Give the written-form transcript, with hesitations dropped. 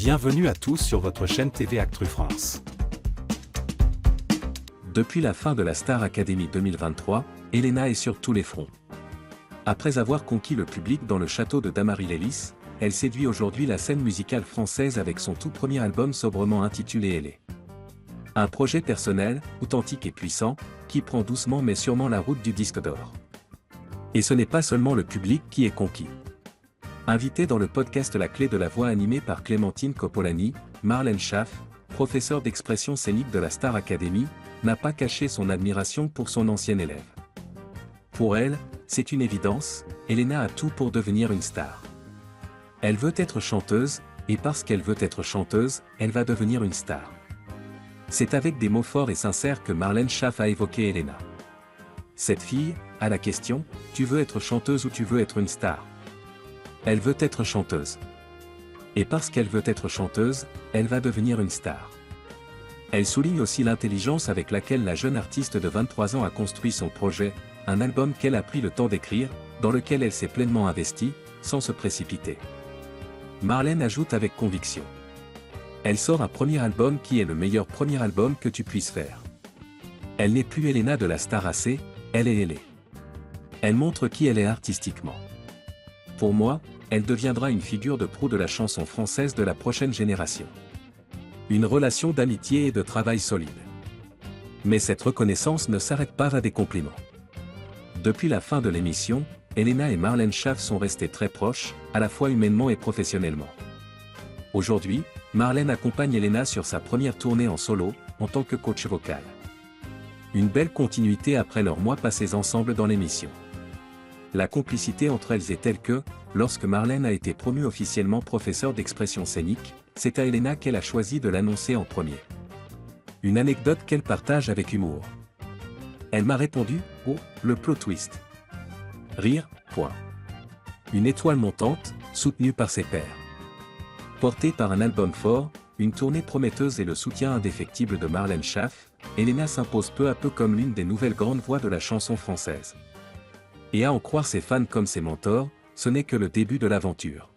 Bienvenue à tous sur votre chaîne TV Actu France. Depuis la fin de la Star Academy 2023, Elena est sur tous les fronts. Après avoir conquis le public dans le château de Damary-Lélis, elle séduit aujourd'hui la scène musicale française avec son tout premier album sobrement intitulé Elle est. Un projet personnel, authentique et puissant, qui prend doucement mais sûrement la route du disque d'or. Et ce n'est pas seulement le public qui est conquis. Invitée dans le podcast La Clé de la Voix animé par Clémentine Coppolani, Marlène Schaff, professeure d'expression scénique de la Star Academy, n'a pas caché son admiration pour son ancienne élève. Pour elle, c'est une évidence, Elena a tout pour devenir une star. Elle veut être chanteuse, et parce qu'elle veut être chanteuse, elle va devenir une star. C'est avec des mots forts et sincères que Marlène Schaff a évoqué Elena. Cette fille, à la question « Tu veux être chanteuse ou tu veux être une star ?» Elle veut être chanteuse. Et parce qu'elle veut être chanteuse, elle va devenir une star. Elle souligne aussi l'intelligence avec laquelle la jeune artiste de 23 ans a construit son projet, un album qu'elle a pris le temps d'écrire, dans lequel elle s'est pleinement investie, sans se précipiter. Marlène ajoute avec conviction. Elle sort un premier album qui est le meilleur premier album que tu puisses faire. Elle n'est plus Elena de la Star AC, elle est Elle. Elle montre qui elle est artistiquement. Pour moi, elle deviendra une figure de proue de la chanson française de la prochaine génération. Une relation d'amitié et de travail solide. Mais cette reconnaissance ne s'arrête pas à des compliments. Depuis la fin de l'émission, Elena et Marlène Schaff sont restées très proches, à la fois humainement et professionnellement. Aujourd'hui, Marlène accompagne Elena sur sa première tournée en solo, en tant que coach vocal. Une belle continuité après leurs mois passés ensemble dans l'émission. La complicité entre elles est telle que, lorsque Marlène a été promue officiellement professeure d'expression scénique, c'est à Elena qu'elle a choisi de l'annoncer en premier. Une anecdote qu'elle partage avec humour. Elle m'a répondu « Oh, le plot twist ». Rire, point. Une étoile montante, soutenue par ses pairs. Portée par un album fort, une tournée prometteuse et le soutien indéfectible de Marlène Schaff, Elena s'impose peu à peu comme l'une des nouvelles grandes voix de la chanson française. Et à en croire ses fans comme ses mentors, ce n'est que le début de l'aventure.